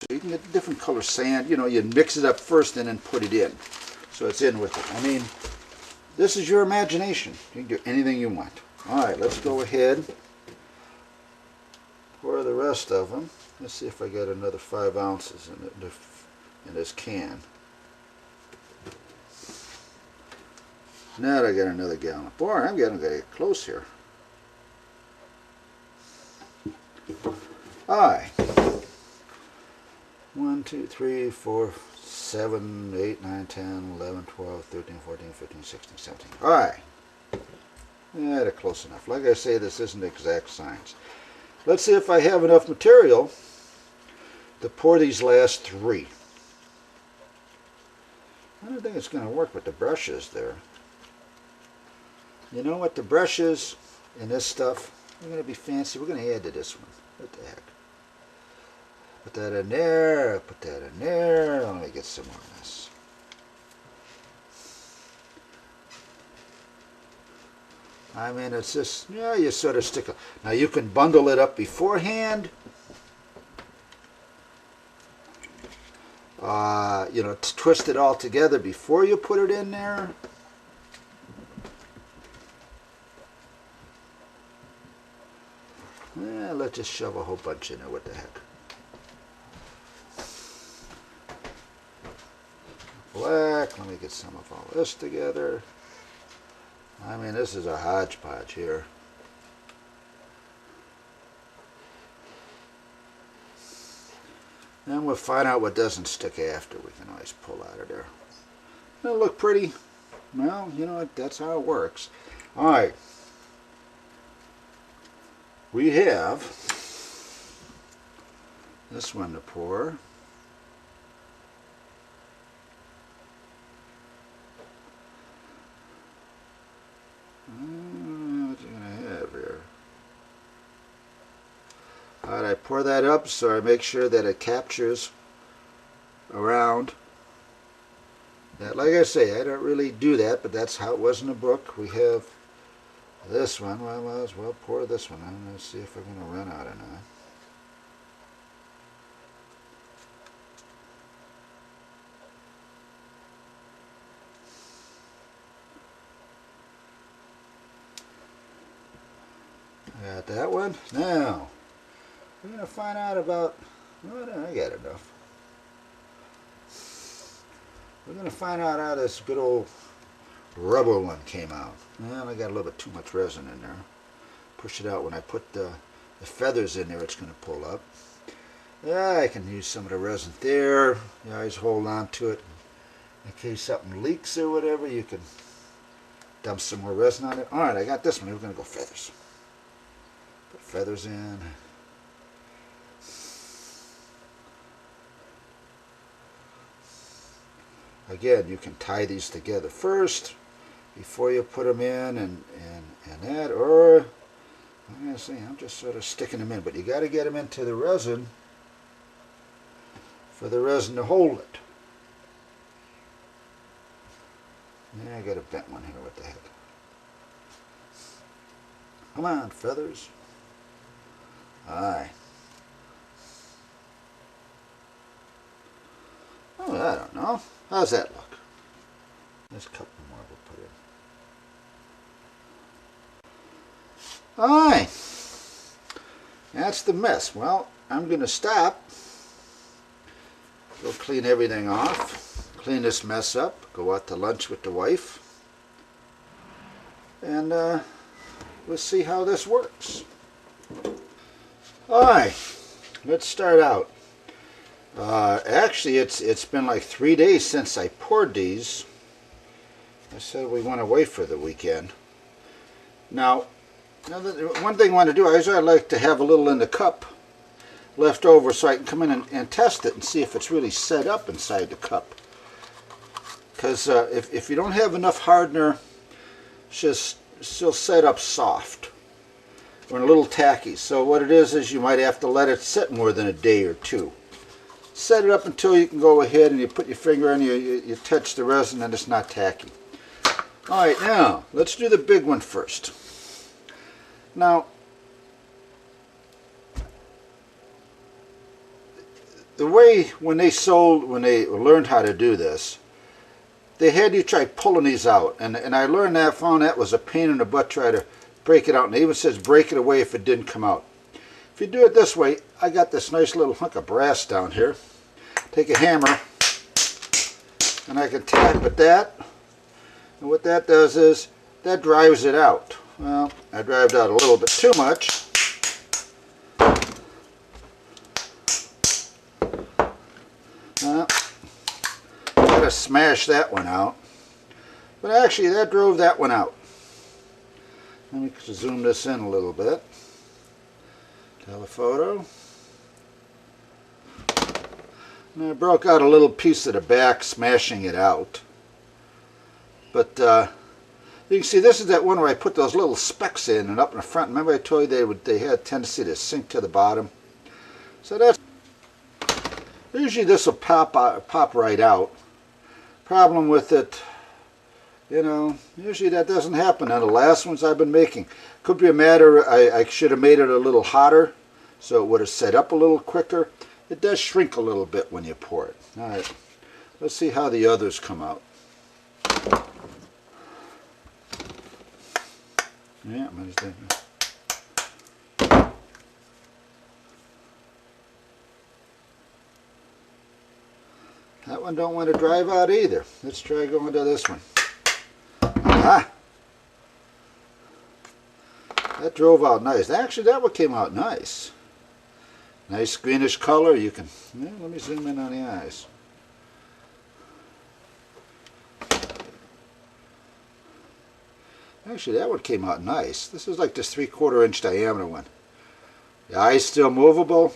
So you can get different color sand. You know, you mix it up first and then put it in. So it's in with it. I mean, this is your imagination. You can do anything you want. Alright, let's go ahead. Pour the rest of them. Let's see if I got another 5 ounces in this can. Now I got another gallon. Boy, I'm getting to get close here. Alright. 1, 2, 3, 4, 7, 8, 9, 10, 11, 12, 13, 14, 15, 16, 17. Alright. Yeah, they're close enough. Like I say, this isn't exact science. Let's see if I have enough material to pour these last 3. I don't think it's going to work with the brushes there. You know what, the brushes and this stuff, we're going to be fancy. We're going to add to this one. What the heck? Put that in there, put that in there. Let me get some more of this. I mean, it's just, yeah, you sort of stick it. Now you can bundle it up beforehand. You know, twist it all together before you put it in there. Yeah, let's just shove a whole bunch in there. What the heck? Black. Let me get some of all this together. I mean, this is a hodgepodge here. And we'll find out what doesn't stick after. We can always pull out of there. It'll look pretty. Well, you know what? That's how it works. All right. We have this one to pour. What you gonna have here? Alright, I pour that up so I make sure that it captures around that. Like I say, I don't really do that, but that's how it was in the book. We have this one. Well, I might as well pour this one on. Let's see if I'm going to run out or not. Got that one. Now, we're going to find out about, well, I got enough. We're going to find out how this good old rubber one came out. Well, I got a little bit too much resin in there. Push it out. When I put the feathers in there, it's going to pull up. Yeah, I can use some of the resin there. You always hold on to it. In case something leaks or whatever, you can dump some more resin on it. Alright, I got this one. We're going to go feathers. Put feathers in. Again, you can tie these together first before you put them in and that, or I'm going to say I'm just sort of sticking them in, but you got to get them into the resin for the resin to hold it. Yeah, I got a bent one here. What the heck? Come on, feathers. Aye. Oh, I don't know. How's that look? There's a couple more we'll put in. Aye. That's the mess. Well, I'm going to stop. Go clean everything off. Clean this mess up. Go out to lunch with the wife. And we'll see how this works. Alright. Let's start out. Actually, it's been like 3 days since I poured these. I said we went away for the weekend. Now one thing I want to do is I like to have a little in the cup left over so I can come in and test it and see if it's really set up inside the cup. Because if you don't have enough hardener, it's just still set up soft or a little tacky. So what it is you might have to let it sit more than a day or two. Set it up until you can go ahead and you put your finger in, you touch the resin and it's not tacky. Alright, now let's do the big one first. Now the way when they learned how to do this, they had you try pulling these out, and I found that was a pain in the butt, try to break it out, and it even says break it away if it didn't come out. If you do it this way, I got this nice little hunk of brass down here. Take a hammer, and I can tap at that, and what that does is that drives it out. Well, I drived out a little bit too much. Gotta smash that one out, but actually that drove that one out. Let me zoom this in a little bit. Telephoto. And I broke out a little piece of the back, smashing it out. But you can see this is that one where I put those little specks in and up in the front. Remember I told you they had a tendency to sink to the bottom. So that's usually this will pop right out. Problem with it, you know, usually that doesn't happen on the last ones I've been making. Could be a matter I should have made it a little hotter so it would have set up a little quicker. It does shrink a little bit when you pour it. Alright, let's see how the others come out. Yeah, I'm going to that one don't want to drive out either. Let's try going to this one. Ah! That drove out nice. Actually, that one came out nice. Nice greenish color. You can, yeah, let me zoom in on the eyes. Actually, that one came out nice. This is like this 3/4 inch diameter one. The eye's still movable.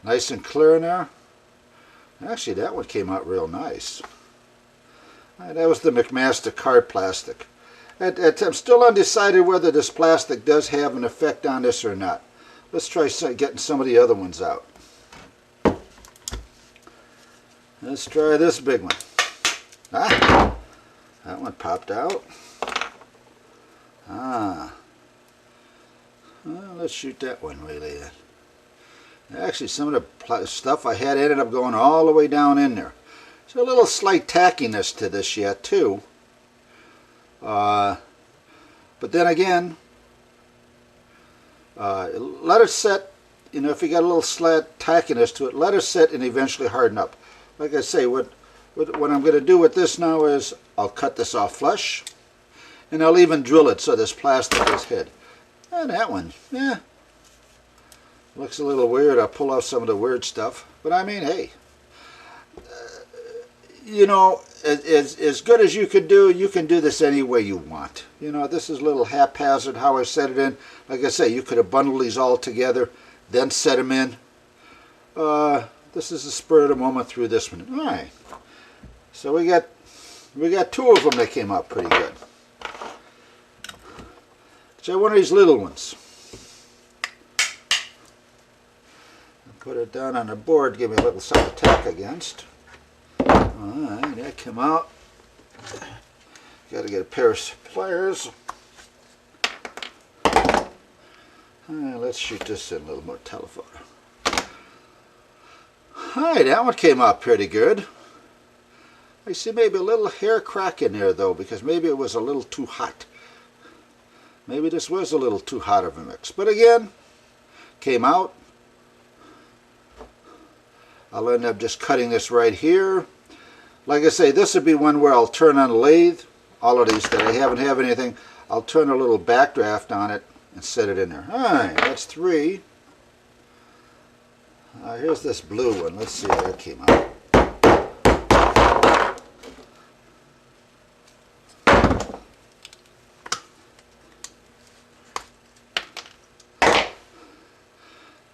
Nice and clear in there. Actually, that one came out real nice. That was the McMaster card plastic. I'm still undecided whether this plastic does have an effect on this or not. Let's try getting some of the other ones out. Let's try this big one. Ah, that one popped out. Ah. Well, let's shoot that one really in. Actually, some of the stuff I had ended up going all the way down in there. So a little slight tackiness to this yet too. But then again, let it set. You know, if you got a little slight tackiness to it, let it set and eventually harden up. Like I say, what I'm going to do with this now is I'll cut this off flush, and I'll even drill it so this plastic is hid. And that one, yeah, looks a little weird. I'll pull off some of the weird stuff, but I mean, hey, you know, as good as you can do this any way you want. You know, this is a little haphazard how I set it in. Like I say, you could have bundled these all together, then set them in. This is the spur of the moment through this one. All right, so we got two of them that came out pretty good. Try one of these little ones. Put it down on the board, give me a little something to tack against. Alright, that came out. Got to get a pair of pliers. Alright, let's shoot this in a little more telephoto. Alright, that one came out pretty good. I see maybe a little hair crack in there though, because maybe it was a little too hot. Maybe this was a little too hot of a mix. But again, came out. I'll end up just cutting this right here. Like I say, this would be one where I'll turn on the lathe. All of these that I haven't have anything, I'll turn a little backdraft on it and set it in there. Alright, that's three. Here's this blue one. Let's see how that came out.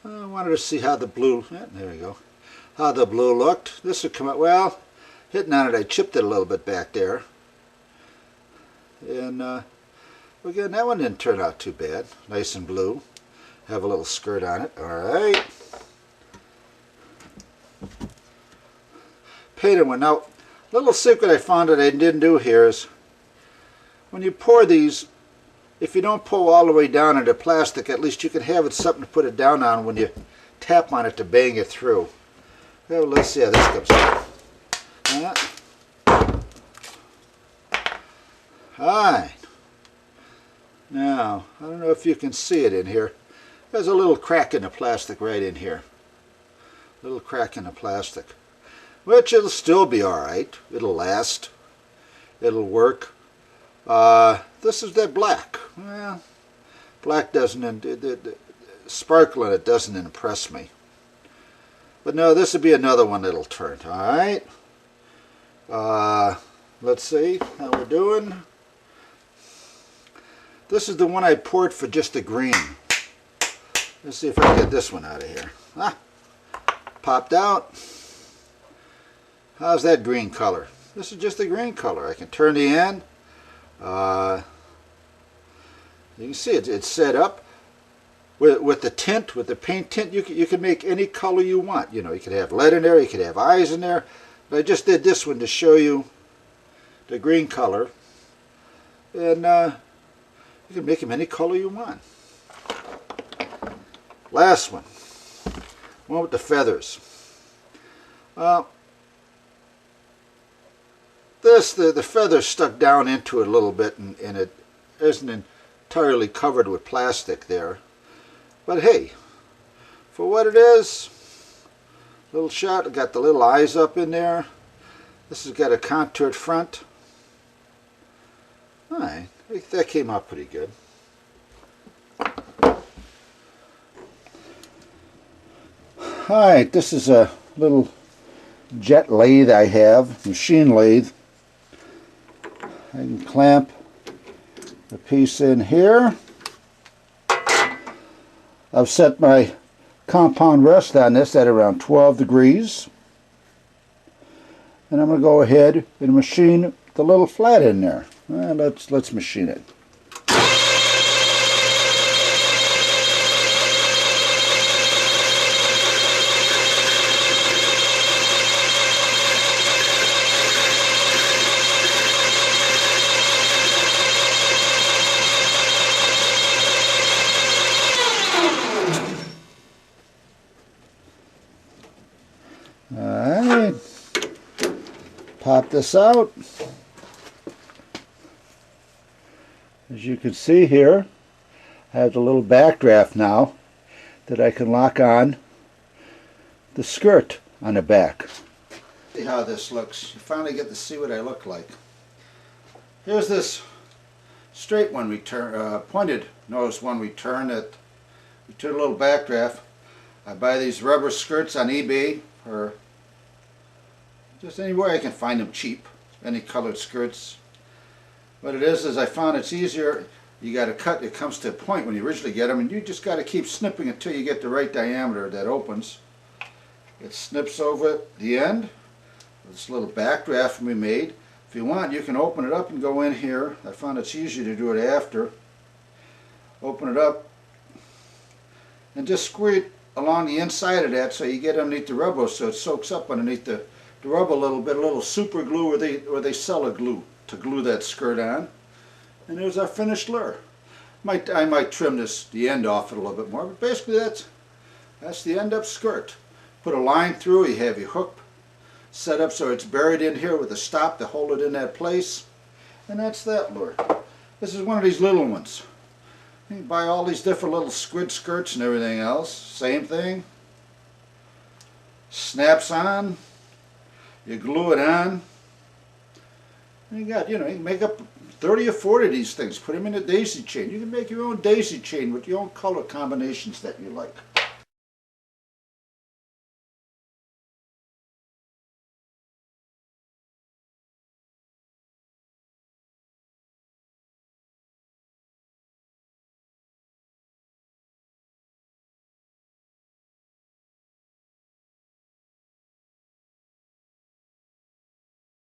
I wanted to see how the blue, yeah, there we go, how the blue looked. This would come out, well, hitting on it, I chipped it a little bit back there. And again, that one didn't turn out too bad. Nice and blue. Have a little skirt on it. Alright. Painted one. Now, little secret I found that I didn't do here is when you pour these, if you don't pull all the way down into plastic, at least you can have it something to put it down on when you tap on it to bang it through. Well, let's see how this comes out. Alright. Now, I don't know if you can see it in here. There's a little crack in the plastic right in here. Little crack in the plastic. Which it'll still be alright. It'll last. It'll work. This is that black. Well, black doesn't, sparkle in it doesn't impress me. But no, this will be another one that'll turn. Alright. Let's see how we're doing. This is the one I poured for just the green. Let's see if I can get this one out of here. Ah, popped out. How's that green color? This is just the green color. I can turn the end. You can see it's set up with the tint, with the paint tint. You can make any color you want. You know, you could have lead in there, you could have eyes in there. But I just did this one to show you the green color, and you can make them any color you want. Last one with the feathers. The feather stuck down into it a little bit, and it isn't entirely covered with plastic there. But hey, for what it is, little shot, got the little eyes up in there. This has got a contoured front. Alright, I think that came out pretty good. Alright, this is a little jet lathe I have, machine lathe. I can clamp the piece in here. I've set my compound rest on this at around 12 degrees. And I'm going to go ahead and machine the little flat in there. Let's machine it. Alright, pop this out. As you can see here, I have the little backdraft now that I can lock on the skirt on the back. See how this looks. You finally get to see what I look like. Here's this straight one return, pointed nose one return that return a little backdraft. I buy these rubber skirts on eBay, or just anywhere I can find them cheap, any colored skirts. What it is I found it's easier. You got to cut, it comes to a point when you originally get them, and you just got to keep snipping until you get the right diameter that opens. It snips over the end. This little backdraft we made. If you want, you can open it up and go in here. I found it's easier to do it after. Open it up and just squeeze it along the inside of that so you get underneath the rubber, so it soaks up underneath the rubber a little bit, a little super glue, where they sell a glue to glue that skirt on. And there's our finished lure. I might trim the end off it a little bit more, but basically that's the end up skirt. Put a line through, you have your hook set up so it's buried in here with a stop to hold it in that place, and that's that lure. This is one of these little ones. You can buy all these different little squid skirts and everything else. Same thing. Snaps on. You glue it on. And you got, you can make up 30 or 40 of these things. Put them in a daisy chain. You can make your own daisy chain with your own color combinations that you like.